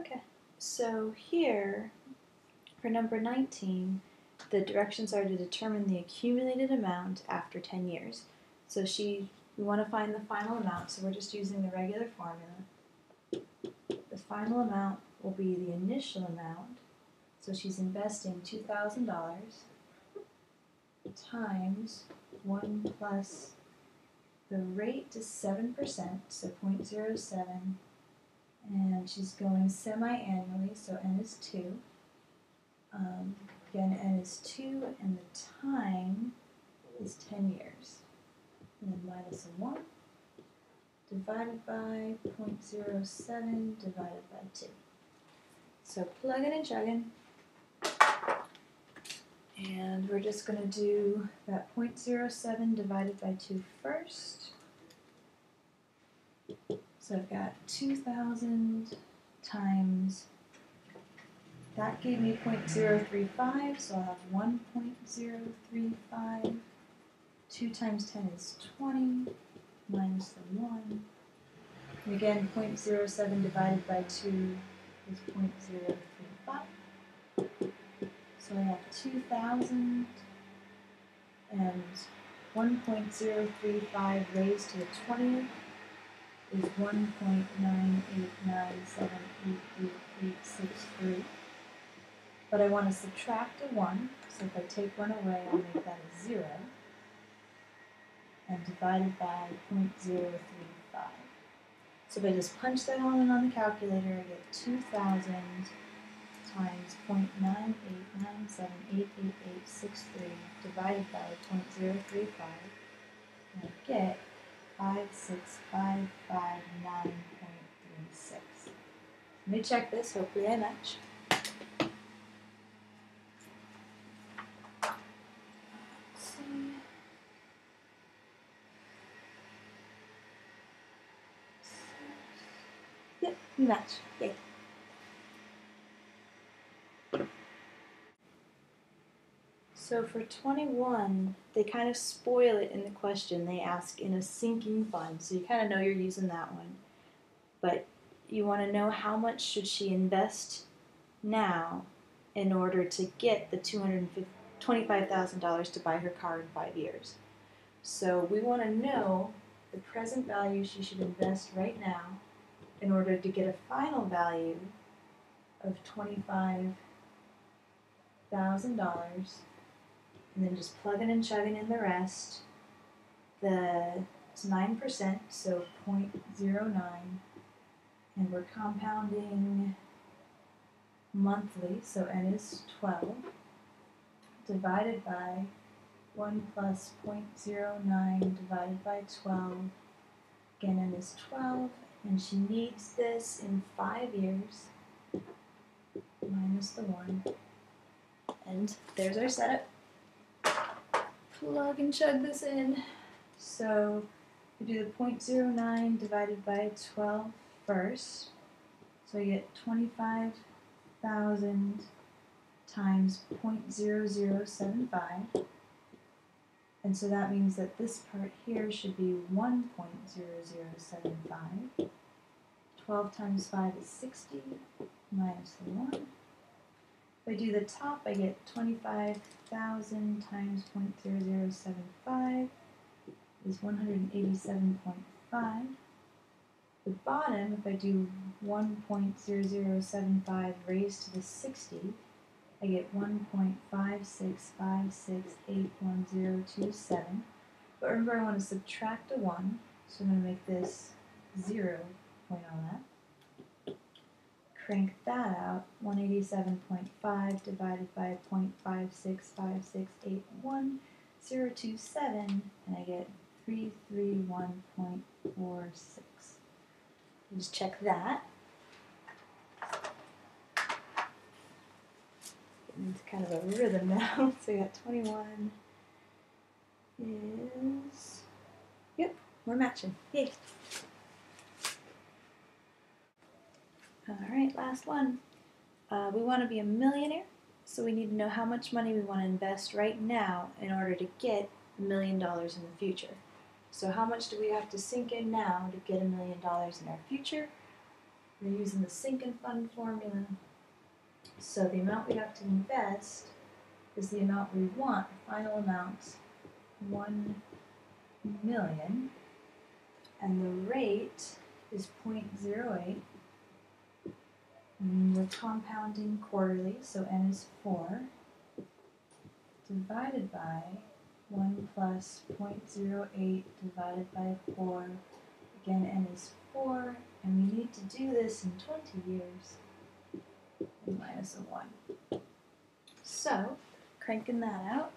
Okay, so here for number 19, the directions are to determine the accumulated amount after 10 years. So we want to find the final amount, so we're just using the regular formula. The final amount will be the initial amount, so she's investing $2,000 times 1 plus the rate is 7%, so 0.07, and she's going semi-annually, so n is 2. Again, n is 2, and the time is 10 years. And then minus a 1, divided by 0.07, divided by 2. So plugging and chugging. And we're just going to do that 0.07 divided by 2 first. So I've got 2,000 times, that gave me 0.035, so I'll have 1.035. 2 times 10 is 20, minus the 1. And again, 0.07 divided by 2 is 0.035. So I have 2,000 and 1.035 raised to the 20th is 1.989788863. But I want to subtract a 1, so if I take 1 away, I'll make that a 0. And divided by 0.035. So if I just punch that all in on the calculator, I get 2,000 times 0.989788863 divided by 0.035, and I get 56559.36. Let me check this, hopefully I match. Yep, we match. Yay. So for 21, they kind of spoil it in the question. They ask in a sinking fund, so you kind of know you're using that one. But you want to know how much should she invest now in order to get the $25,000 to buy her car in 5 years. So we want to know the present value she should invest right now in order to get a final value of $25,000, and then just plugging and chugging in the rest. It's 9%, so 0.09, and we're compounding monthly, so n is 12, divided by 1 plus 0.09 divided by 12, again n is 12, and she needs this in 5 years, minus the 1, and there's our setup. Plug and chug this in. So we do the 0.09 divided by 12 first, so I get 25,000 times 0.0075, and so that means that this part here should be 1.0075. 12 times 5 is 60, minus the 1. If I do the top, I get 25,000 times 0.0075 is 187.5. The bottom, if I do 1.0075 raised to the 60, I get 1.56568127. But remember, I want to subtract a 1, so I'm going to make this 0 point all that. Crank that out, 187.5 divided by 0.565681027, and I get 331.46. Just check that. It's kind of a rhythm now. So we got 21 is, yep, we're matching. Yay. Alright, last one. We want to be a millionaire, so we need to know how much money we want to invest right now in order to get $1 million in the future. So how much do we have to sink in now to get $1 million in our future? we're using the sinking fund formula. So the amount we have to invest is the amount we want, the final amount, 1 million, and the rate is 0.08. And we're compounding quarterly, so n is 4, divided by 1 plus 0.08 divided by 4. Again, n is 4, and we need to do this in 20 years, and minus a 1. So, cranking that out,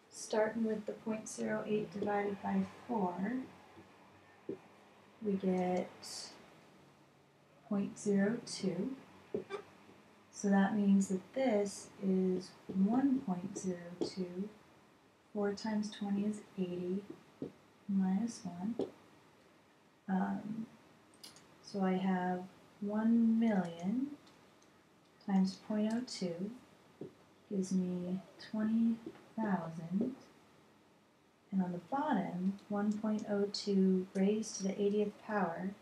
starting with the 0.08 divided by 4, we get 0.02. So that means that this is 1.02. 4 times 20 is 80, minus 1. So I have 1 million times 0.02 gives me 20,000. And on the bottom, 1.02 raised to the 80th power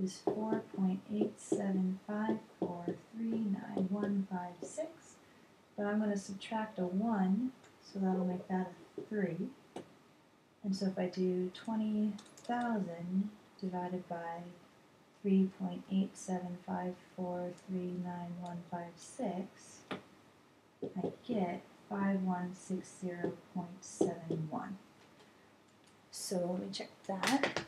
is 4.875439156. But I'm going to subtract a 1, so that'll make that a 3. And so if I do 20,000 divided by 3.875439156, I get 5160.71. So let me check that.